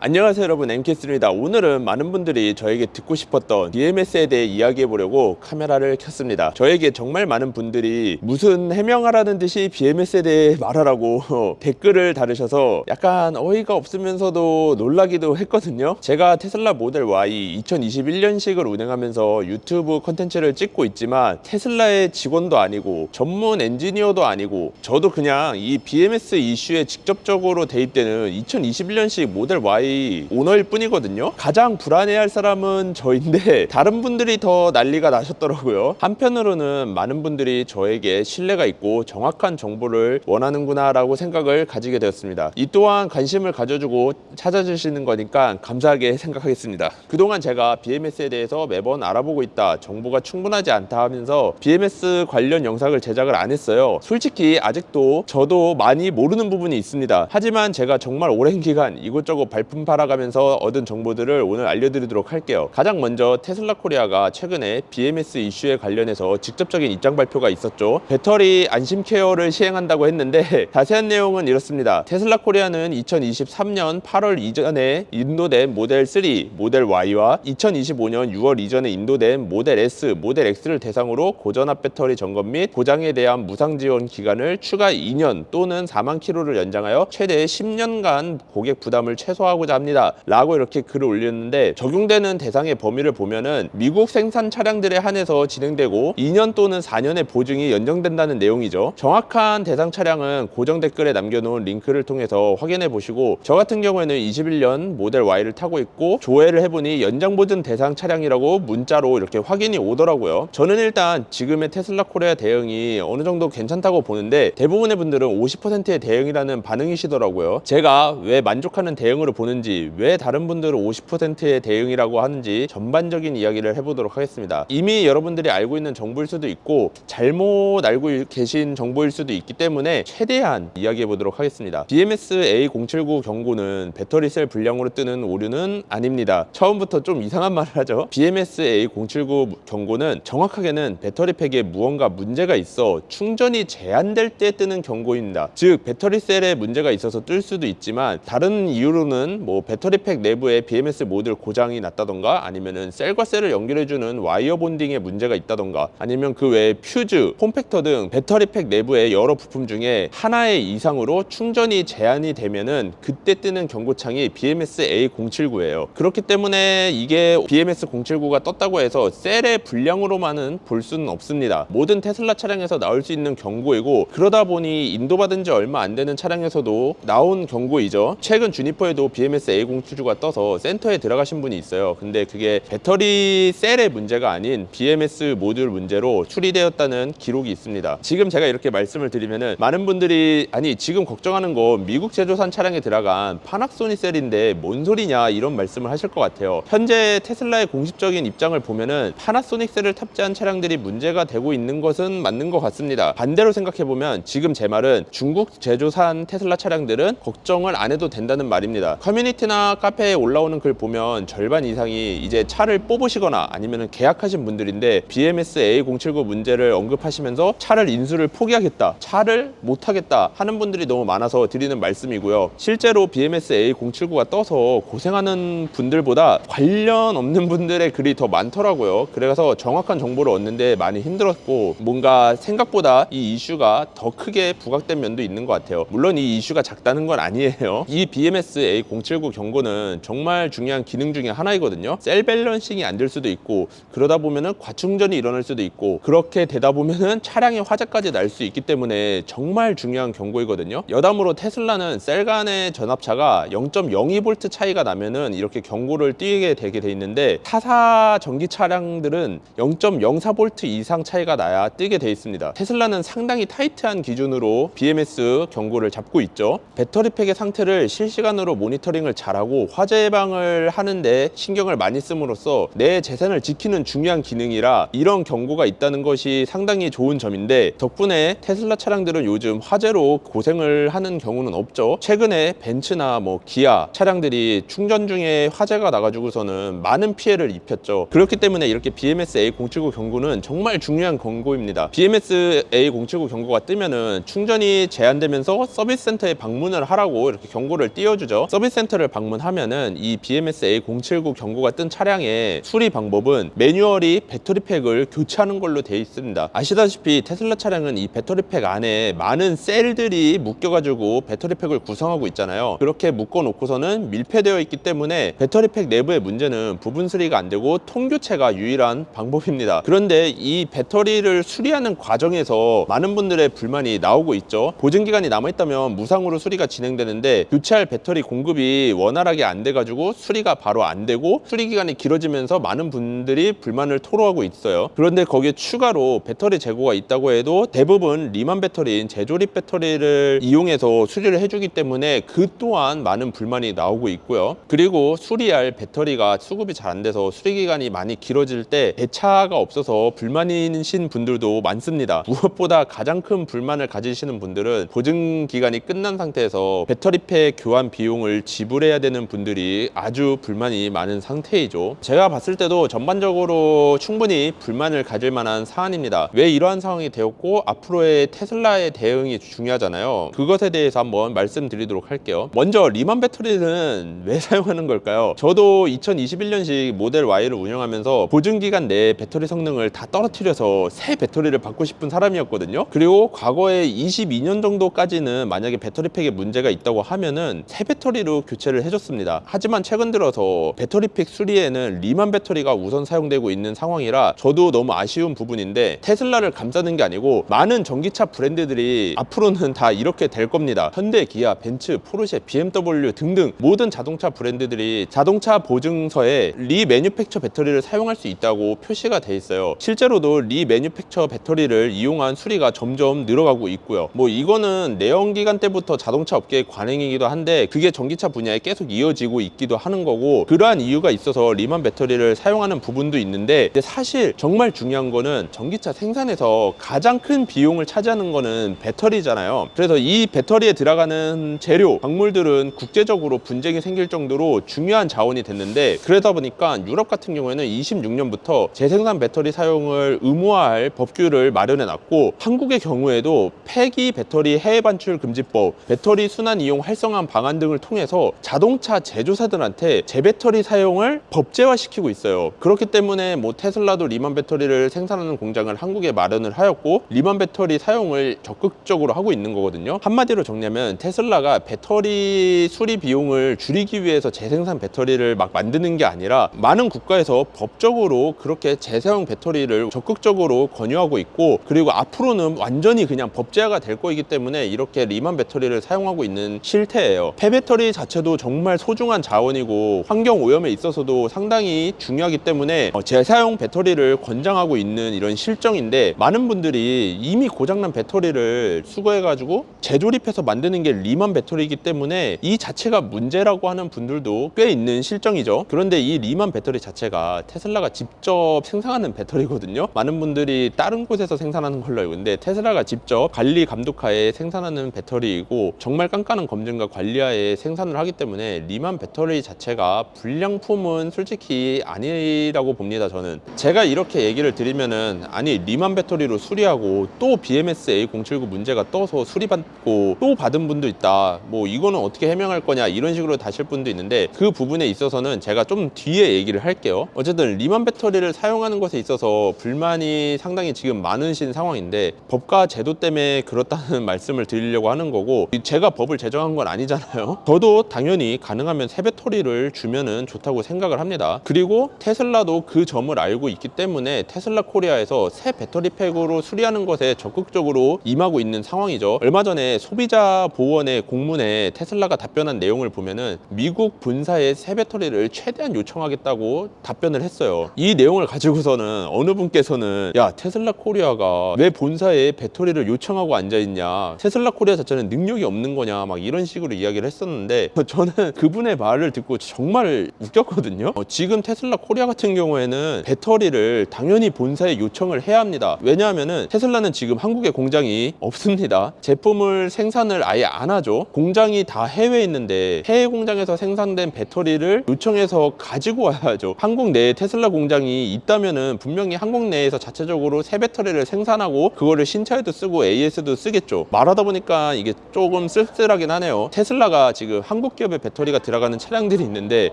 안녕하세요 여러분, MK스입니다. 오늘은 많은 분들이 저에게 듣고 싶었던 BMS에 대해 이야기해 보려고 카메라를 켰습니다. 저에게 정말 많은 분들이 무슨 해명하라는 듯이 BMS에 대해 말하라고 댓글을 달으셔서 약간 어이가 없으면서도 놀라기도 했거든요. 제가 테슬라 모델 Y 2021년식을 운행하면서 유튜브 컨텐츠를 찍고 있지만 테슬라의 직원도 아니고 전문 엔지니어도 아니고 저도 그냥 이 BMS 이슈에 직접적으로 대입되는 2021년식 모델 Y 오너일 뿐이거든요. 가장 불안해할 사람은 저인데 다른 분들이 더 난리가 나셨더라고요. 한편으로는 많은 분들이 저에게 신뢰가 있고 정확한 정보를 원하는구나 라고 생각을 가지게 되었습니다. 이 또한 관심을 가져주고 찾아주시는 거니까 감사하게 생각하겠습니다. 그동안 제가 BMS에 대해서 매번 알아보고 있다, 정보가 충분하지 않다 하면서 BMS 관련 영상을 제작을 안 했어요. 솔직히 아직도 저도 많이 모르는 부분이 있습니다. 하지만 제가 정말 오랜 기간 이곳저곳 발품 팔아가면서 얻은 정보들을 오늘 알려드리도록 할게요. 가장 먼저 테슬라 코리아가 최근에 BMS 이슈에 관련해서 직접적인 입장 발표가 있었죠. 배터리 안심 케어를 시행한다고 했는데 자세한 내용은 이렇습니다. 테슬라 코리아는 2023년 8월 이전에 인도된 모델 3, 모델 Y와 2025년 6월 이전에 인도된 모델 S, 모델 X를 대상으로 고전압 배터리 점검 및 고장에 대한 무상 지원 기간을 추가 2년 또는 4만 킬로를 연장하여 최대 10년간 고객 부담을 최소화하고자 합니다 라고 이렇게 글을 올렸는데, 적용되는 대상의 범위를 보면은 미국 생산 차량들에 한해서 진행되고 2년 또는 4년의 보증이 연장된다는 내용이죠. 정확한 대상 차량은 고정 댓글에 남겨놓은 링크를 통해서 확인해 보시고, 저 같은 경우에는 21년 모델 Y를 타고 있고 조회를 해보니 연장 보증 대상 차량이라고 문자로 이렇게 확인이 오더라고요. 저는 일단 지금의 테슬라 코리아 대응이 어느 정도 괜찮다고 보는데 대부분의 분들은 50%의 대응이라는 반응이시더라고요. 제가 왜 만족하는 대응으로 보는지, 왜 다른 분들은 50%의 대응이라고 하는지 전반적인 이야기를 해보도록 하겠습니다. 이미 여러분들이 알고 있는 정보일 수도 있고 잘못 알고 계신 정보일 수도 있기 때문에 최대한 이야기해 보도록 하겠습니다. BMS A079 경고는 배터리 셀 불량으로 뜨는 오류는 아닙니다. 처음부터 좀 이상한 말을 하죠. BMS A079 경고는 정확하게는 배터리 팩에 무언가 문제가 있어 충전이 제한될 때 뜨는 경고입니다. 즉 배터리 셀에 문제가 있어서 뜰 수도 있지만 다른 이유로는 뭐 배터리 팩 내부에 BMS 모듈 고장이 났다던가, 아니면은 셀과 셀을 연결해주는 와이어 본딩에 문제가 있다던가, 아니면 그 외에 퓨즈, 폼팩터 등 배터리 팩 내부의 여러 부품 중에 하나의 이상으로 충전이 제한이 되면은 그때 뜨는 경고창이 BMS A079예요. 그렇기 때문에 이게 BMS 079가 떴다고 해서 셀의 불량으로만은 볼 수는 없습니다. 모든 테슬라 차량에서 나올 수 있는 경고이고, 그러다 보니 인도받은 지 얼마 안 되는 차량에서도 나온 경고이죠. 최근 주니퍼에도 BMS A079가 떠서 센터에 들어가신 분이 있어요. 근데 그게 배터리 셀의 문제가 아닌 BMS 모듈 문제로 추리되었다는 기록이 있습니다. 지금 제가 이렇게 말씀을 드리면은 많은 분들이 아니 지금 걱정하는 건 미국 제조산 차량에 들어간 파나소닉 셀인데 뭔 소리냐 이런 말씀을 하실 것 같아요. 현재 테슬라의 공식적인 입장을 보면은 파나소닉 셀을 탑재한 차량들이 문제가 되고 있는 것은 맞는 것 같습니다. 반대로 생각해보면 지금 제 말은 중국 제조산 테슬라 차량들은 걱정을 안 해도 된다는 말입니다. 커뮤니티나 카페에 올라오는 글 보면 절반 이상이 이제 차를 뽑으시거나 아니면 계약하신 분들인데 BMS A079 문제를 언급하시면서 차를 인수를 포기하겠다, 차를 못하겠다 하는 분들이 너무 많아서 드리는 말씀이고요. 실제로 BMS A079가 떠서 고생하는 분들보다 관련 없는 분들의 글이 더 많더라고요. 그래서 정확한 정보를 얻는데 많이 힘들었고, 뭔가 생각보다 이 이슈가 더 크게 부각된 면도 있는 것 같아요. 물론 이 이슈가 작다는 건 아니에요. 이 BMS A079 경고는 정말 중요한 기능 중에 하나이거든요. 셀 밸런싱이 안 될 수도 있고, 그러다 보면은 과충전이 일어날 수도 있고, 그렇게 되다 보면은 차량에 화재까지 날 수 있기 때문에 정말 중요한 경고이거든요. 여담으로 테슬라는 셀 간의 전압차가 0.02V 차이가 나면은 이렇게 경고를 띄게 되게 돼 있는데, 타사 전기 차량들은 0.04V 이상 차이가 나야 뜨게 돼 있습니다. 테슬라는 상당히 타이트한 기준으로 BMS 경고를 잡고 있죠. 배터리 팩의 상태를 실시간으로 모니터링을 잘하고 화재 예방을 하는데 신경을 많이 씀으로써 내 재산을 지키는 중요한 기능이라 이런 경고가 있다는 것이 상당히 좋은 점인데, 덕분에 테슬라 차량들은 요즘 화재로 고생을 하는 경우는 없죠. 최근에 벤츠나 뭐 기아 차량들이 충전 중에 화재가 나가지고서는 많은 피해를 입혔죠. 그렇기 때문에 이렇게 BMS A079 경고는 정말 중요한 경고입니다. BMS A079 경고가 뜨면은 충전이 제한되면서 서비스 센터에 방문을 하라고 이렇게 경고를 띄워주죠. 서비스 센터 사이트를 방문하면은 이 BMS A079 경고가 뜬 차량의 수리 방법은 매뉴얼이 배터리팩을 교체하는 걸로 되어 있습니다. 아시다시피 테슬라 차량은 이 배터리팩 안에 많은 셀들이 묶여가지고 배터리팩을 구성하고 있잖아요. 그렇게 묶어 놓고서는 밀폐되어 있기 때문에 배터리팩 내부의 문제는 부분 수리가 안 되고 통교체가 유일한 방법입니다. 그런데 이 배터리를 수리하는 과정에서 많은 분들의 불만이 나오고 있죠. 보증기간이 남아있다면 무상으로 수리가 진행되는데 교체할 배터리 공급이 원활하게 안 돼가지고 수리가 바로 안 되고 수리기간이 길어지면서 많은 분들이 불만을 토로하고 있어요. 그런데 거기에 추가로 배터리 재고가 있다고 해도 대부분 리만 배터리인 재조립 배터리를 이용해서 수리를 해주기 때문에 그 또한 많은 불만이 나오고 있고요. 그리고 수리할 배터리가 수급이 잘 안 돼서 수리기간이 많이 길어질 때 대차가 없어서 불만이신 분들도 많습니다. 무엇보다 가장 큰 불만을 가지시는 분들은 보증기간이 끝난 상태에서 배터리팩 교환 비용을 지불해야 되는 분들이 아주 불만이 많은 상태이죠. 제가 봤을 때도 전반적으로 충분히 불만을 가질 만한 사안입니다. 왜 이러한 상황이 되었고 앞으로의 테슬라의 대응이 중요하잖아요. 그것에 대해서 한번 말씀드리도록 할게요. 먼저 리만 배터리는 왜 사용하는 걸까요? 저도 2021년식 모델 Y를 운영하면서 보증기간 내에 배터리 성능을 다 떨어뜨려서 새 배터리를 받고 싶은 사람이었거든요. 그리고 과거에 22년 정도까지는 만약에 배터리팩에 문제가 있다고 하면은 새 배터리로 교체를 해줬습니다. 하지만 최근 들어서 배터리팩 수리에는 리만 배터리가 우선 사용되고 있는 상황이라 저도 너무 아쉬운 부분인데 테슬라를 감싸는 게 아니고 많은 전기차 브랜드들이 앞으로는 다 이렇게 될 겁니다. 현대, 기아, 벤츠, 포르쉐, BMW 등등 모든 자동차 브랜드들이 자동차 보증서에 리매뉴팩처 배터리를 사용할 수 있다고 표시가 돼 있어요. 실제로도 리매뉴팩처 배터리를 이용한 수리가 점점 늘어가고 있고요. 뭐 이거는 내연기관 때부터 자동차 업계의 관행이기도 한데 그게 전기차 분야에 계속 이어지고 있기도 하는 거고 그러한 이유가 있어서 리만 배터리를 사용하는 부분도 있는데 근데 사실 정말 중요한 거는 전기차 생산에서 가장 큰 비용을 차지하는 거는 배터리잖아요. 그래서 이 배터리에 들어가는 재료, 광물들은 국제적으로 분쟁이 생길 정도로 중요한 자원이 됐는데 그러다 보니까 유럽 같은 경우에는 26년부터 재생산 배터리 사용을 의무화할 법규를 마련해 놨고 한국의 경우에도 폐기 배터리 해외 반출 금지법, 배터리 순환 이용 활성화 방안 등을 통해서 자동차 제조사들한테 재배터리 사용을 법제화시키고 있어요. 그렇기 때문에 뭐 테슬라도 리만 배터리를 생산하는 공장을 한국에 마련을 하였고 리만 배터리 사용을 적극적으로 하고 있는 거거든요. 한마디로 정리하면 테슬라가 배터리 수리 비용을 줄이기 위해서 재생산 배터리를 막 만드는 게 아니라 많은 국가에서 법적으로 그렇게 재사용 배터리를 적극적으로 권유하고 있고 그리고 앞으로는 완전히 그냥 법제화가 될 거이기 때문에 이렇게 리만 배터리를 사용하고 있는 실태예요. 폐배터리 자체도 정말 소중한 자원이고 환경 오염에 있어서도 상당히 중요하기 때문에 재사용 배터리를 권장하고 있는 이런 실정인데 많은 분들이 이미 고장난 배터리를 수거해가지고 재조립해서 만드는 게 리만 배터리이기 때문에 이 자체가 문제라고 하는 분들도 꽤 있는 실정이죠. 그런데 이 리만 배터리 자체가 테슬라가 직접 생산하는 배터리거든요. 많은 분들이 다른 곳에서 생산하는 걸로 알고 있는데 테슬라가 직접 관리 감독하에 생산하는 배터리이고 정말 깐깐한 검증과 관리하에 생산을 하기 때문에 리만 배터리 자체가 불량품은 솔직히 아니라고 봅니다. 저는 제가 이렇게 얘기를 드리면은 아니 리만 배터리로 수리하고 또 BMS A079 문제가 떠서 수리받고 또 받은 분도 있다, 뭐 이거는 어떻게 해명할 거냐 이런 식으로 다실 분도 있는데 그 부분에 있어서는 제가 좀 뒤에 얘기를 할게요. 어쨌든 리만 배터리를 사용하는 것에 있어서 불만이 상당히 지금 많으신 상황인데 법과 제도 때문에 그렇다는 말씀을 드리려고 하는 거고 제가 법을 제정한 건 아니잖아요. 저도 당연히 가능하면 새 배터리를 주면은 좋다고 생각을 합니다. 그리고 테슬라도 그 점을 알고 있기 때문에 테슬라 코리아에서 새 배터리팩으로 수리하는 것에 적극적으로 임하고 있는 상황이죠. 얼마 전에 소비자 보호원의 공문에 테슬라가 답변한 내용을 보면은 미국 본사에 새 배터리를 최대한 요청하겠다고 답변을 했어요. 이 내용을 가지고서는 어느 분께서는 야 테슬라 코리아가 왜 본사에 배터리를 요청하고 앉아있냐, 테슬라 코리아 자체는 능력이 없는 거냐 막 이런 식으로 이야기를 했었는데 저는 그분의 말을 듣고 정말 웃겼거든요. 지금 테슬라 코리아 같은 경우에는 배터리를 당연히 본사에 요청을 해야 합니다. 왜냐하면은 테슬라는 지금 한국에 공장이 없습니다. 제품을 생산을 아예 안 하죠. 공장이 다 해외에 있는데 해외 공장에서 생산된 배터리를 요청해서 가지고 와야죠. 한국 내에 테슬라 공장이 있다면은 분명히 한국 내에서 자체적으로 새 배터리를 생산하고 그거를 신차에도 쓰고 AS도 쓰겠죠. 말하다 보니까 이게 조금 쓸쓸하긴 하네요. 테슬라가 지금 한국 기업의 배터리가 들어가는 차량들이 있는데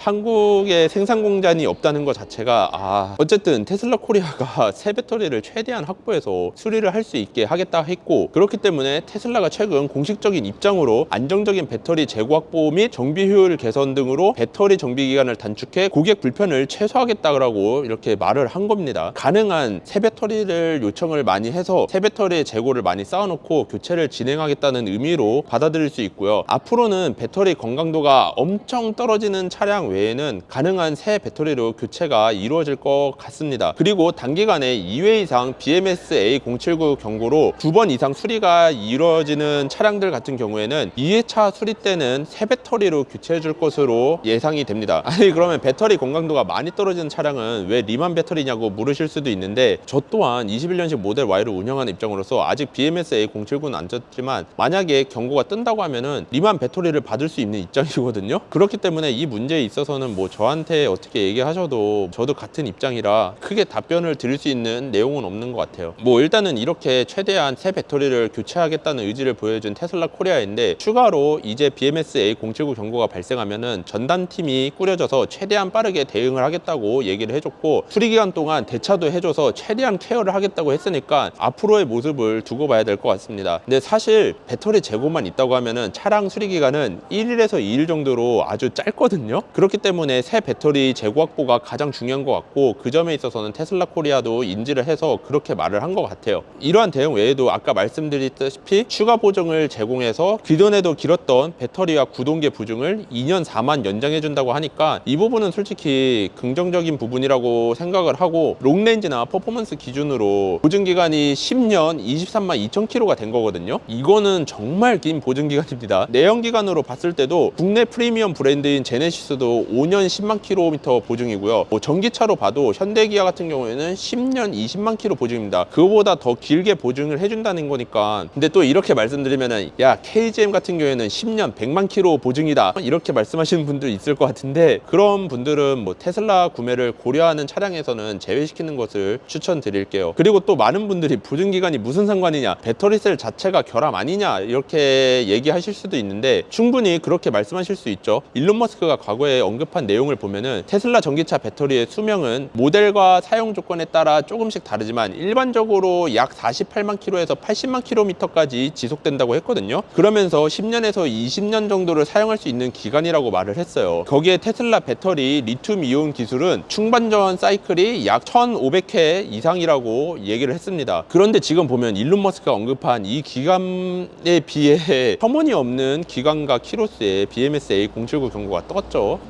한국에 생산 공장이 없다는 것 자체가 어쨌든 테슬라 코리아가 새 배터리를 최대한 확보해서 수리를 할 수 있게 하겠다 했고, 그렇기 때문에 테슬라가 최근 공식적인 입장으로 안정적인 배터리 재고 확보 및 정비 효율 개선 등으로 배터리 정비 기간을 단축해 고객 불편을 최소화하겠다고 이렇게 말을 한 겁니다. 가능한 새 배터리를 요청을 많이 해서 새 배터리의 재고를 많이 쌓아놓고 교체를 진행하겠다는 의미로 받아들일 수 있고요. 앞으로는 배터리 건강도가 엄청 떨어지는 차량 외에는 가능한 새 배터리로 교체가 이루어질 것 같습니다. 그리고 단기간에 2회 이상 BMS A079 경고로 2번 이상 수리가 이루어지는 차량들 같은 경우에는 2회차 수리 때는 새 배터리로 교체해 줄 것으로 예상이 됩니다. 아니 그러면 배터리 건강도가 많이 떨어지는 차량은 왜 리만 배터리냐고 물으실 수도 있는데, 저 또한 21년식 모델 Y를 운영하는 입장으로서 아직 BMS A079는 안 떴지만 만약에 경고가 뜬다고 하면은 리만 배터리를 받을 수 있는 입장이거든요. 그렇기 때문에 이 문제에 있어서는 뭐 저한테 어떻게 얘기하셔도 저도 같은 입장이라 크게 답변을 드릴 수 있는 내용은 없는 것 같아요. 뭐 일단은 이렇게 최대한 새 배터리를 교체하겠다는 의지를 보여준 테슬라 코리아인데, 추가로 이제 BMS A079 경고가 발생하면은 전담팀이 꾸려져서 최대한 빠르게 대응을 하겠다고 얘기를 해줬고, 수리 기간 동안 대차도 해줘서 최대한 케어를 하겠다고 했으니까 앞으로의 모습을 두고 봐야 될 것 같습니다. 근데 사실 배터리 재고만 있다고 하면은 차량 수리 기간은 1일에서 2일 정도로 아주 짧거든요. 그렇기 때문에 새 배터리 재고 확보가 가장 중요한 것 같고, 그 점에 있어서는 테슬라 코리아도 인지를 해서 그렇게 말을 한 것 같아요. 이러한 대응 외에도 아까 말씀드렸다시피 추가 보증을 제공해서 기존에도 길었던 배터리와 구동계 부증을 2년 4만 연장해 준다고 하니까 이 부분은 솔직히 긍정적인 부분이라고 생각을 하고, 롱레인지나 퍼포먼스 기준으로 보증 기간이 10년 23만 2천 킬로가 된 거거든요. 이거는 정말 긴 보증 기간입니다. 내연 기간으로 봤을 때도 국내 프리미엄 브랜드인 제네시스도 5년 10만 킬로미터 보증이고요. 뭐 전기차로 봐도 현대기아 같은 경우에는 10년 20만 킬로 보증입니다. 그거보다 더 길게 보증을 해준다는 거니까. 근데 또 이렇게 말씀드리면은 야 KGM 같은 경우에는 10년 100만 킬로 보증이다 이렇게 말씀하시는 분들 있을 것 같은데, 그런 분들은 뭐 테슬라 구매를 고려하는 차량에서는 제외시키는 것을 추천드릴게요. 그리고 또 많은 분들이 보증 기간이 무슨 상관이냐, 배터리 셀 자체가 결함 아니냐 이렇게 얘기하실 수도 있는데, 충분히 그렇게 말씀하실 수 있죠. 일론 머스크가 과거에 언급한 내용을 보면은 테슬라 전기차 배터리의 수명은 모델과 사용 조건에 따라 조금씩 다르지만 일반적으로 약 48만 킬로에서 80만 킬로미터까지 지속된다고 했거든요. 그러면서 10년에서 20년 정도를 사용할 수 있는 기간이라고 말을 했어요. 거기에 테슬라 배터리 리튬 이온 기술은 충반전 사이클이 약 1500회 이상이라고 얘기를 했습니다. 그런데 지금 보면 일론 머스크가 언급한 이 기간에 비해 터무니없는 기간과 키로수의 BMS A079 경고가 떴죠.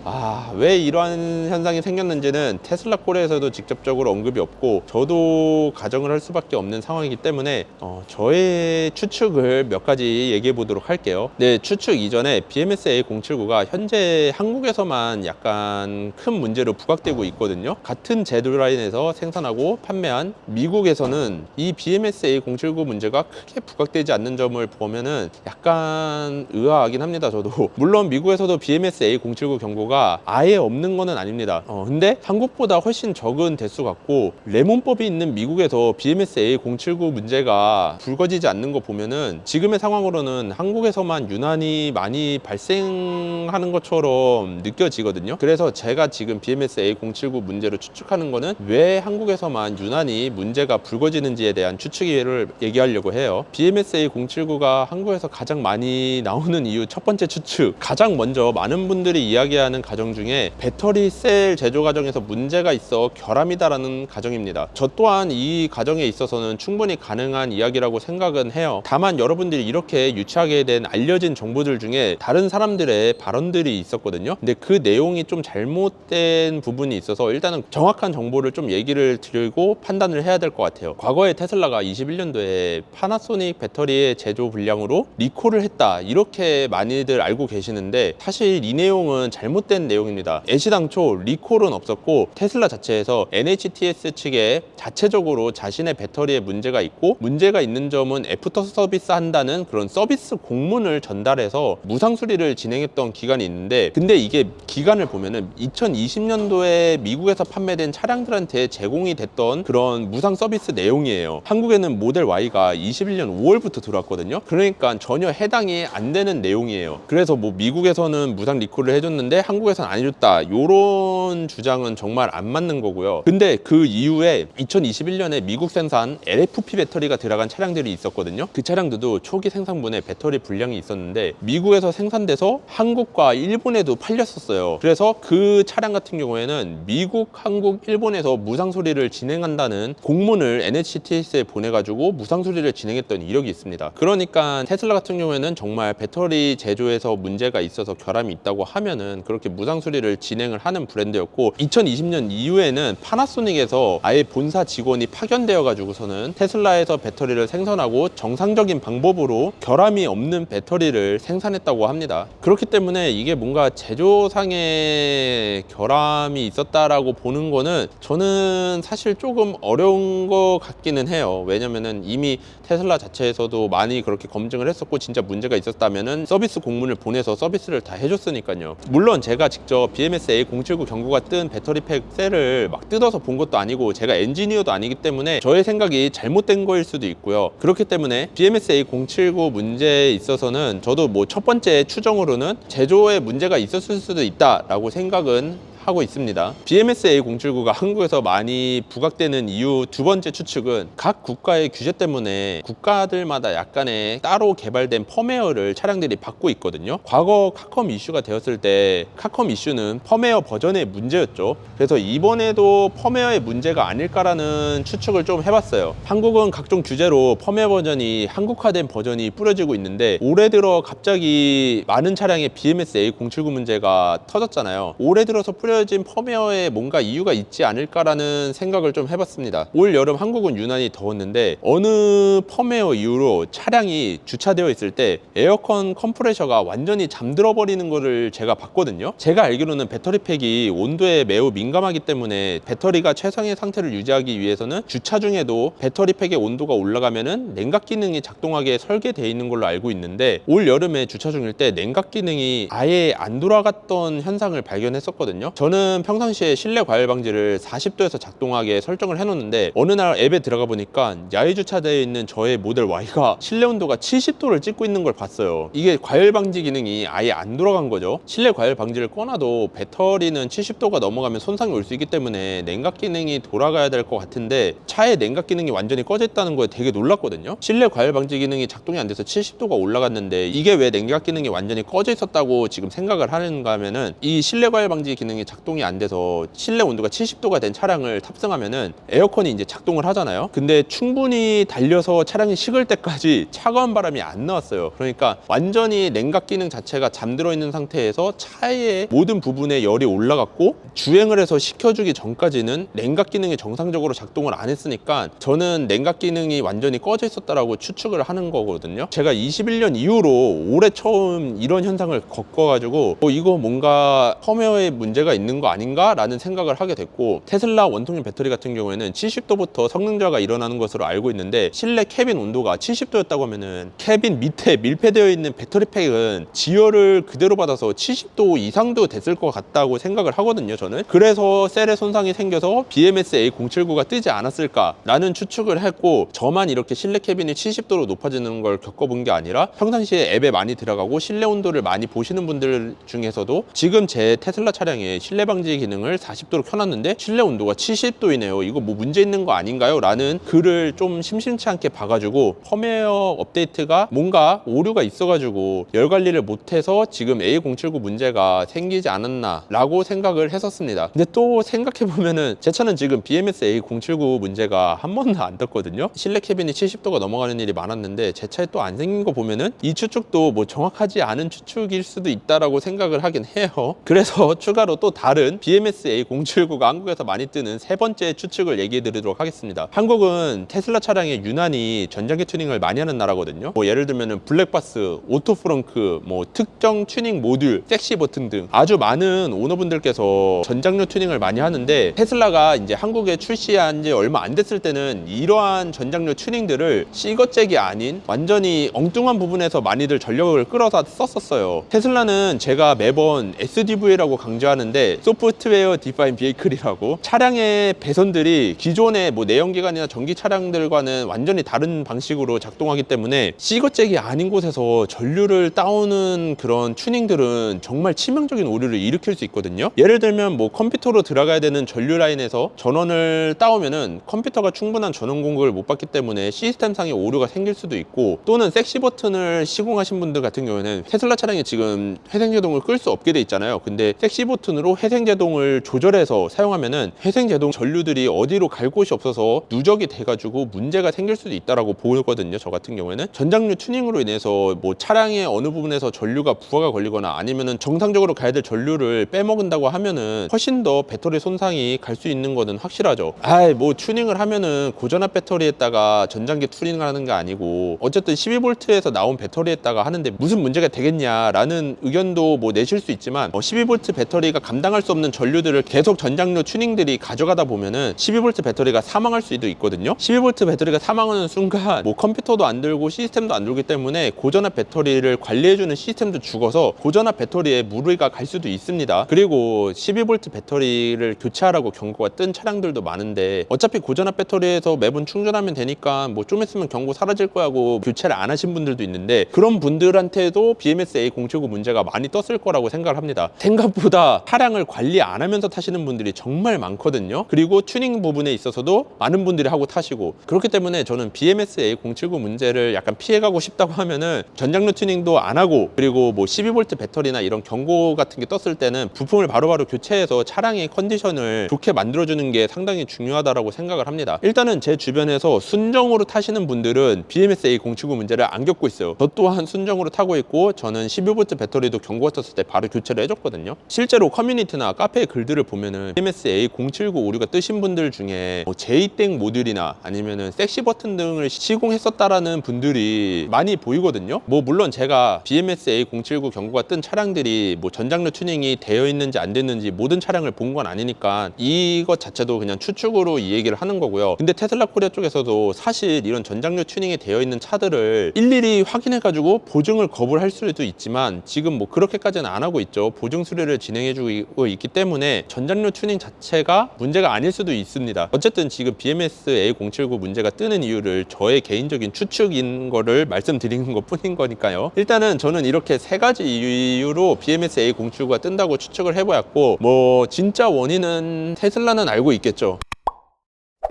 왜 이러한 현상이 생겼는지는 테슬라 코리아에서도 직접적으로 언급이 없고 저도 가정을 할 수밖에 없는 상황이기 때문에 저의 추측을 몇 가지 얘기해 보도록 할게요. 네, 추측 이전에 BMS A079가 현재 한국에서만 약간 큰 문제로 부각되고 있거든요. 같은 제조 라인에서 생산하고 판매한 미국에서는 이 BMS A079 문제가 크게 부각되지 않는 점을 보면은 약간 의아하긴 합니다. 저도 물론 미국에서도 BMS A079 경고가 아예 없는 거는 아닙니다. 근데 한국보다 훨씬 적은 대수 같고, 레몬법이 있는 미국에서 BMS A079 문제가 불거지지 않는 거 보면은 지금의 상황으로는 한국에서만 유난히 많이 발생하는 것처럼 느껴지거든요. 그래서 제가 지금 BMS A079 문제로 추측하는 거는 왜 한국에서만 유난히 문제가 불거지는지에 대한 추측을 얘기하려고 해요. BMS A079가 한국에서 가장 많이 나오는 이유 첫 번째 추측, 가장 먼저 많은 분들이 이야기하는 가정 중에 배터리 셀 제조 과정에서 문제가 있어 결함이다라는 가정입니다. 저 또한 이 가정에 있어서는 충분히 가능한 이야기라고 생각은 해요. 다만 여러분들이 이렇게 유치하게 된 알려진 정보들 중에 다른 사람들의 발언들이 있었거든요. 근데 그 내용이 좀 잘못된 부분이 있어서 일단은 정확한 정보를 좀 얘기를 드리고 판단을 해야 될 것 같아요. 과거에 테슬라가 21년도에 파나소닉 배터리의 제조 불량으로 리콜을 했다 이렇게 많이들 알고 계시는데, 사실 이 내용은 잘못된 내용입니다. 애시당초 리콜은 없었고 테슬라 자체에서 NHTS 측에 자체적으로 자신의 배터리에 문제가 있고 문제가 있는 점은 애프터 서비스 한다는 그런 서비스 공문을 전달해서 무상 수리를 진행했던 기간이 있는데, 근데 이게 기간을 보면은 2020년도에 미국에서 판매된 차량들한테 제공이 됐던 그런 무상 서비스 내용이에요. 한국에는 모델 Y가 21년 5월부터 들어왔거든요. 그러니까 전혀 해당이 안 되는 내용이에요. 그래서 뭐 미국에서는 무상 리콜을 해줬는데 한국에서는 안 해줬다, 요런 주장은 정말 안 맞는 거고요. 근데 그 이후에 2021년에 미국 생산 LFP 배터리가 들어간 차량들이 있었거든요. 그 차량들도 초기 생산분에 배터리 불량이 있었는데 미국에서 생산돼서 한국과 일본에도 팔렸었어요. 그래서 그 차량 같은 경우에는 미국, 한국, 일본에서 무상 수리를 진행한다는 공문을 NHTS에 보내가지고 무상 수리를 진행했던 이력이 있습니다. 그러니까 테슬라 같은 경우에는 정말 배터리 제조에서 문제가 있어서 결함이 있다고 하면은 그렇게 무상 수리를 진행을 하는 브랜드였고, 2020년 이후에는 파나소닉에서 아예 본사 직원이 파견되어 가지고서는 테슬라에서 배터리를 생산하고 정상적인 방법으로 결함이 없는 배터리를 생산했다고 합니다. 그렇기 때문에 이게 뭔가 제조상의 결함이 있었다라고 보는 거는 저는 사실 조금 어려운 것 같기는 해요. 왜냐면은 이미 테슬라 자체에서도 많이 그렇게 검증을 했었고, 진짜 문제가 있었다면은 서비스 공문을 보내서 서비스를 다 해줬으니까요. 물론 제가 직접 BMS A079 경고가 뜬 배터리팩 셀을 막 뜯어서 본 것도 아니고 제가 엔지니어도 아니기 때문에 저의 생각이 잘못된 거일 수도 있고요. 그렇기 때문에 BMS A079 문제에 있어서는 저도 뭐 첫 번째 추정으로는 제조에 문제가 있었을 수도 있다라고 생각은 하고 있습니다. BMS A079가 한국에서 많이 부각되는 이유 두 번째 추측은 각 국가의 규제 때문에 국가들마다 약간의 따로 개발된 펌웨어를 차량들이 받고 있거든요. 과거 카컴 이슈가 되었을 때 카컴 이슈는 펌웨어 버전의 문제였죠. 그래서 이번에도 펌웨어의 문제가 아닐까라는 추측을 좀 해봤어요. 한국은 각종 규제로 펌웨어 버전이 한국화된 버전이 뿌려지고 있는데 올해 들어 갑자기 많은 차량에 BMS A079 문제가 터졌잖아요. 올해 들어서 뿌려진 펌웨어에 뭔가 이유가 있지 않을까라는 생각을 좀 해봤습니다. 올 여름 한국은 유난히 더웠는데 어느 펌웨어 이후로 차량이 주차되어 있을 때 에어컨 컴프레셔가 완전히 잠들어 버리는 거를 제가 봤거든요. 제가 알기로는 배터리팩이 온도에 매우 민감하기 때문에 배터리가 최상의 상태를 유지하기 위해서는 주차 중에도 배터리팩의 온도가 올라가면은 냉각 기능이 작동하게 설계되어 있는 걸로 알고 있는데 올 여름에 주차 중일 때 냉각 기능이 아예 안 돌아갔던 현상을 발견했었거든요. 저는 평상시에 실내 과열 방지를 40도에서 작동하게 설정을 해놓는데 어느 날 앱에 들어가 보니까 야외 주차되어 있는 저의 모델 Y가 실내 온도가 70도를 찍고 있는 걸 봤어요. 이게 과열 방지 기능이 아예 안 돌아간 거죠. 실내 과열 방지를 꺼놔도 배터리는 70도가 넘어가면 손상이 올 수 있기 때문에 냉각 기능이 돌아가야 될 것 같은데 차의 냉각 기능이 완전히 꺼져 있다는 거에 되게 놀랐거든요. 실내 과열 방지 기능이 작동이 안 돼서 70도가 올라갔는데 이게 왜 냉각 기능이 완전히 꺼져 있었다고 지금 생각을 하는가 하면은 이 실내 과열 방지 기능이 작동이 안 돼서 실내 온도가 70도가 된 차량을 탑승하면은 에어컨이 이제 작동을 하잖아요. 근데 충분히 달려서 차량이 식을 때까지 차가운 바람이 안 나왔어요. 그러니까 완전히 냉각 기능 자체가 잠들어 있는 상태에서 차의 모든 부분에 열이 올라갔고 주행을 해서 식혀주기 전까지는 냉각 기능이 정상적으로 작동을 안 했으니까 저는 냉각 기능이 완전히 꺼져 있었다라고 추측을 하는 거거든요. 제가 21년 이후로 올해 처음 이런 현상을 겪어가지고 이거 뭔가 펌웨어에 문제가 있는 거 아닌가? 라는 생각을 하게 됐고, 테슬라 원통형 배터리 같은 경우에는 70도부터 성능저하가 일어나는 것으로 알고 있는데 실내 캐빈 온도가 70도였다고 하면은 캐빈 밑에 밀폐되어 있는 배터리팩은 지열을 그대로 받아서 70도 이상도 됐을 것 같다고 생각을 하거든요, 저는. 그래서 셀에 손상이 생겨서 BMS A079가 뜨지 않았을까 라는 추측을 했고, 저만 이렇게 실내 캐빈이 70도로 높아지는 걸 겪어본 게 아니라 평상시에 앱에 많이 들어가고 실내 온도를 많이 보시는 분들 중에서도 지금 제 테슬라 차량에 실내 방지 기능을 40도로 켜놨는데 실내 온도가 70도이네요. 이거 뭐 문제 있는 거 아닌가요? 라는 글을 좀 심심치 않게 봐가지고 펌웨어 업데이트가 뭔가 오류가 있어가지고 열 관리를 못해서 지금 A079 문제가 생기지 않았나 라고 생각을 했었습니다. 근데 또 생각해보면은 제 차는 지금 BMS A079 문제가 한 번도 안 떴거든요. 실내 캐빈이 70도가 넘어가는 일이 많았는데 제 차에 또 안 생긴 거 보면은 이 추측도 뭐 정확하지 않은 추측일 수도 있다라고 생각을 하긴 해요. 그래서 추가로 또 다른 BMS A079가 한국에서 많이 뜨는 세 번째 추측을 얘기해 드리도록 하겠습니다. 한국은 테슬라 차량에 유난히 전장기 튜닝을 많이 하는 나라거든요. 뭐 예를 들면은 블랙박스, 오토 프렁크, 뭐 특정 튜닝 모듈, 섹시 버튼 등 아주 많은 오너분들께서 전장료 튜닝을 많이 하는데, 테슬라가 이제 한국에 출시한 지 얼마 안 됐을 때는 이러한 전장료 튜닝들을 시거잭이 아닌 완전히 엉뚱한 부분에서 많이들 전력을 끌어다 썼었어요. 테슬라는 제가 매번 SDV라고 강조하는데 있는데 소프트웨어 디파인 비에이클이라고, 차량의 배선들이 기존의 뭐 내연기관이나 전기 차량들과는 완전히 다른 방식으로 작동하기 때문에 시거잭이 아닌 곳에서 전류를 따오는 그런 튜닝들은 정말 치명적인 오류를 일으킬 수 있거든요. 예를 들면 뭐 컴퓨터로 들어가야 되는 전류 라인에서 전원을 따오면은 컴퓨터가 충분한 전원 공급을 못 받기 때문에 시스템상의 오류가 생길 수도 있고, 또는 섹시 버튼을 시공하신 분들 같은 경우에는 테슬라 차량에 지금 회생제동을 끌 수 없게 돼 있잖아요. 근데 섹시 버튼으로 회생제동을 조절해서 사용하면은 회생제동 전류들이 어디로 갈 곳이 없어서 누적이 돼가지고 문제가 생길 수도 있다라고 보거든요. 저 같은 경우에는 전장류 튜닝으로 인해서 뭐 차량의 어느 부분에서 전류가 부하가 걸리거나 아니면은 정상적으로 가야 될 전류를 빼먹은다고 하면은 훨씬 더 배터리 손상이 갈 수 있는 거는 확실하죠. 뭐 튜닝을 하면은 고전압 배터리에다가 전장기 튜닝을 하는 게 아니고 어쨌든 12V에서 나온 배터리에다가 하는데 무슨 문제가 되겠냐라는 의견도 뭐 내실 수 있지만, 12V 배터리가 감당할 수 없는 전류들을 계속 전장류 튜닝들이 가져가다 보면은 12V 배터리가 사망할 수도 있거든요. 12V 배터리가 사망하는 순간 뭐 컴퓨터도 안 들고 시스템도 안 들기 때문에 고전압 배터리를 관리해주는 시스템도 죽어서 고전압 배터리에 무리가 갈 수도 있습니다. 그리고 12V 배터리를 교체하라고 경고가 뜬 차량들도 많은데, 어차피 고전압 배터리에서 매번 충전하면 되니까 뭐 좀 있으면 경고 사라질 거야 하고 교체를 안 하신 분들도 있는데, 그런 분들한테도 BMS A079 문제가 많이 떴을 거라고 생각을 합니다. 생각보다 차량을 관리 안 하면서 타시는 분들이 정말 많거든요. 그리고 튜닝 부분에 있어서도 많은 분들이 하고 타시고, 그렇기 때문에 저는 BMS A079 문제를 약간 피해가고 싶다고 하면은 전장류 튜닝도 안 하고, 그리고 뭐 12V 배터리나 이런 경고 같은 게 떴을 때는 부품을 바로바로 교체해서 차량의 컨디션을 좋게 만들어주는 게 상당히 중요하다고 생각을 합니다. 일단은 제 주변에서 순정으로 타시는 분들은 BMS A079 문제를 안 겪고 있어요. 저 또한 순정으로 타고 있고, 저는 12V 배터리도 경고가 떴을 때 바로 교체를 해줬거든요. 실제로 커뮤니티나 카페 글들을 보면은 BMS A079 오류가 뜨신 분들 중에 뭐 J땡 모듈이나 아니면은 섹시 버튼 등을 시공했었다라는 분들이 많이 보이거든요. 뭐 물론 제가 BMS A079 경고가 뜬 차량들이 뭐 전장류 튜닝이 되어 있는지 안 됐는지 모든 차량을 본 건 아니니까 이것 자체도 그냥 추측으로 이 얘기를 하는 거고요. 근데 테슬라 코리아 쪽에서도 사실 이런 전장류 튜닝이 되어 있는 차들을 일일이 확인해가지고 보증을 거부를 할 수도 있지만, 지금 뭐 그렇게까지는 안 하고 있죠. 보증 수리를 진행해주고 있기 때문에 전장류 튜닝 자체가 문제가 아닐 수도 있습니다. 어쨌든 지금 BMS A079 문제가 뜨는 이유를 저의 개인적인 추측인 거를 말씀드리는 것 뿐인 거니까요. 일단은 저는 이렇게 세 가지 이유로 BMS A079가 뜬다고 추측을 해보았고, 뭐 진짜 원인은 테슬라는 알고 있겠죠.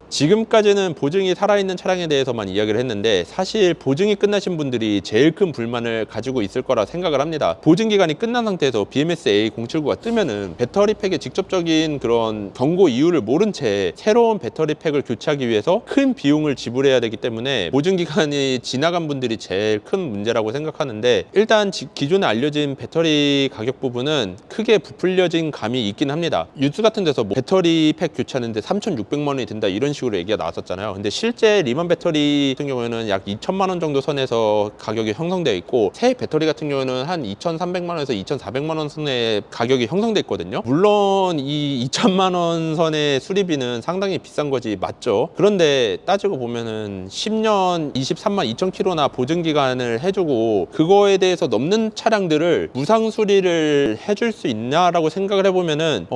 지금까지는 보증이 살아있는 차량에 대해서만 이야기를 했는데, 사실 보증이 끝나신 분들이 제일 큰 불만을 가지고 있을 거라 생각을 합니다. 보증 기간이 끝난 상태에서 BMS A079가 뜨면은 배터리 팩의 직접적인 그런 경고 이유를 모른 채 새로운 배터리 팩을 교체하기 위해서 큰 비용을 지불해야 되기 때문에 보증 기간이 지나간 분들이 제일 큰 문제라고 생각하는데, 일단 기존에 알려진 배터리 가격 부분은 크게 부풀려진 감이 있긴 합니다. 뉴스 같은 데서 뭐 배터리 팩 교체하는데 3,600만 원이 든다 이런 식으로 얘기가 나왔었잖아요. 근데 실제 리만 배터리 같은 경우에는 약 2천만 원 정도 선에서 가격이 형성되어 있고, 새 배터리 같은 경우는 한 2,300만 원에서 2,400만 원 선에 가격이 형성돼 있거든요. 물론 이 2천만 원 선의 수리비는 상당히 비싼 거지 맞죠? 그런데 따지고 보면은 10년 23만 2천 킬로나 보증 기간을 해주고 그거에 대해서 넘는 차량들을 무상 수리를 해줄 수 있냐라고 생각을 해보면은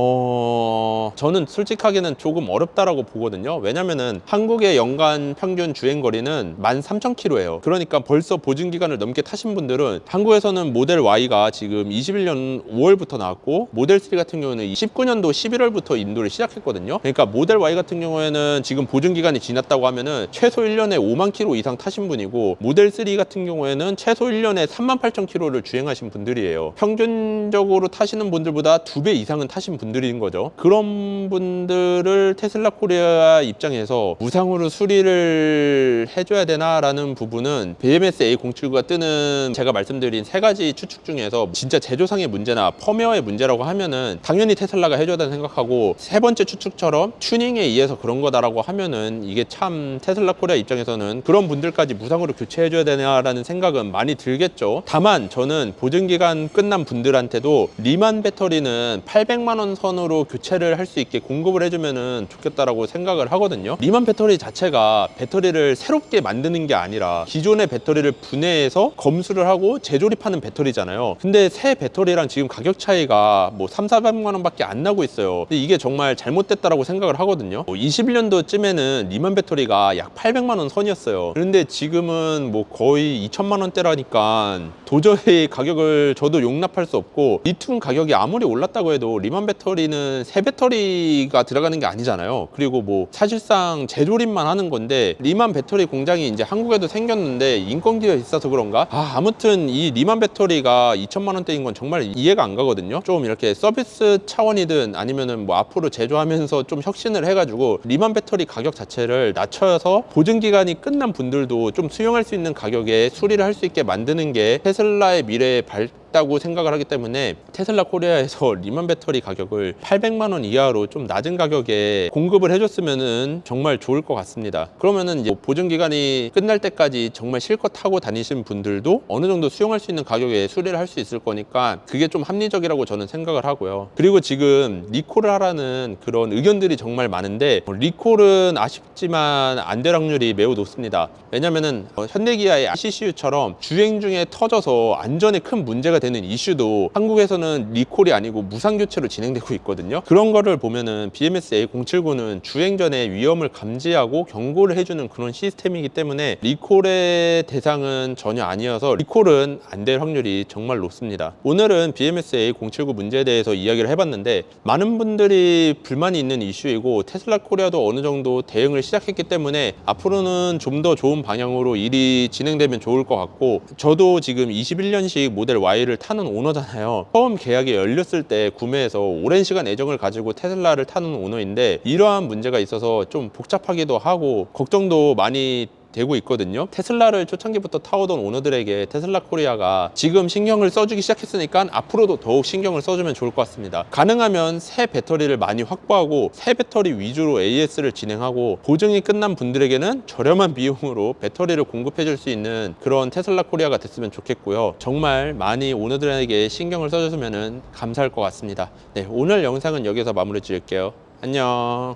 저는 솔직하게는 조금 어렵다라고 보거든요. 왜냐면은 한국의 연간 평균 주행 거리는 13,000km예요. 그러니까 벌써 보증 기간을 넘게 타신 분들은, 한국에서는 모델 Y가 지금 21년 5월부터 나왔고 모델 3 같은 경우는 19년도 11월부터 인도를 시작했거든요. 그러니까 모델 Y 같은 경우에는 지금 보증 기간이 지났다고 하면은 최소 1년에 5만 킬로 이상 타신 분이고, 모델 3 같은 경우에는 최소 1년에 38,000km를 주행하신 분들이에요. 평균적으로 타시는 분들보다 2배 이상은 타신 분들인 거죠. 그런 분들을 테슬라 코리아 입장에서 무상으로 수리를 해줘야 되나라는 부분은 BMS A079가 뜨는 제가 말씀드린 세 가지 추측 중에서 진짜 제조상의 문제나 펌웨어의 문제라고 하면은 당연히 테슬라가 해줘야 된다고 생각하고, 세 번째 추측처럼 튜닝에 의해서 그런 거다라고 하면은 이게 참 테슬라 코리아 입장에서는 그런 분들까지 무상으로 교체해줘야 되나라는 생각은 많이 들겠죠. 다만 저는 보증기간 끝난 분들한테도 리만 배터리는 800만 원 선으로 교체를 할 수 있게 공급을 해주면은 좋겠다라고 생각을 하거든요. 하거든요. 리만 배터리 자체가 배터리를 새롭게 만드는 게 아니라 기존의 배터리를 분해해서 검수를 하고 재조립하는 배터리잖아요. 근데 새 배터리랑 지금 가격 차이가 뭐 300~400만 원밖에 안 나고 있어요. 근데 이게 정말 잘못됐다라고 생각을 하거든요. 21년도쯤에는 리만 배터리가 약 800만 원 선이었어요. 그런데 지금은 뭐 거의 2천만 원대라니까 도저히 가격을 저도 용납할 수 없고, 리튬 가격이 아무리 올랐다고 해도 리만 배터리는 새 배터리가 들어가는 게 아니잖아요. 그리고 뭐 사실상 재조립만 하는 건데, 리만 배터리 공장이 이제 한국에도 생겼는데 인건비가 비싸서 그런가? 아무튼 이 리만 배터리가 2천만 원대인 건 정말 이해가 안 가거든요. 좀 이렇게 서비스 차원이든 아니면은 뭐 앞으로 제조하면서 좀 혁신을 해가지고 리만 배터리 가격 자체를 낮춰서 보증 기간이 끝난 분들도 좀 수용할 수 있는 가격에 수리를 할 수 있게 만드는 게 테슬라의 미래의 다고 생각을 하기 때문에 테슬라 코리아에서 리만 배터리 가격을 800만 원 이하로 좀 낮은 가격에 공급을 해줬으면 정말 좋을 것 같습니다. 그러면은 이제 보증 기간이 끝날 때까지 정말 실컷 타고 다니신 분들도 어느 정도 수용할 수 있는 가격에 수리를 할 수 있을 거니까 그게 좀 합리적이라고 저는 생각을 하고요. 그리고 지금 리콜을 하라는 그런 의견들이 정말 많은데, 리콜은 아쉽지만 안 될 확률이 매우 높습니다. 왜냐면은 현대기아의 CCU처럼 주행 중에 터져서 안전에 큰 문제가 되는 이슈도 한국에서는 리콜이 아니고 무상 교체로 진행되고 있거든요. 그런 거를 보면은 BMS A079는 주행 전에 위험을 감지하고 경고를 해주는 그런 시스템이기 때문에 리콜의 대상은 전혀 아니어서 리콜은 안 될 확률이 정말 높습니다. 오늘은 BMS A079 문제에 대해서 이야기를 해봤는데, 많은 분들이 불만이 있는 이슈이고 테슬라 코리아도 어느 정도 대응을 시작했기 때문에 앞으로는 좀 더 좋은 방향으로 일이 진행되면 좋을 것 같고, 저도 지금 21년식 모델 Y를 타는 오너잖아요. 처음 계약이 열렸을 때 구매해서 오랜 시간 애정을 가지고 테슬라를 타는 오너인데, 이러한 문제가 있어서 좀 복잡하기도 하고 걱정도 많이 되고 있거든요. 테슬라를 초창기부터 타오던 오너들에게 테슬라 코리아가 지금 신경을 써주기 시작했으니까 앞으로도 더욱 신경을 써주면 좋을 것 같습니다. 가능하면 새 배터리를 많이 확보하고 새 배터리 위주로 AS를 진행하고, 보증이 끝난 분들에게는 저렴한 비용으로 배터리를 공급해 줄 수 있는 그런 테슬라 코리아가 됐으면 좋겠고요. 정말 많이 오너들에게 신경을 써줬으면 감사할 것 같습니다. 네, 오늘 영상은 여기서 마무리 지을게요. 안녕.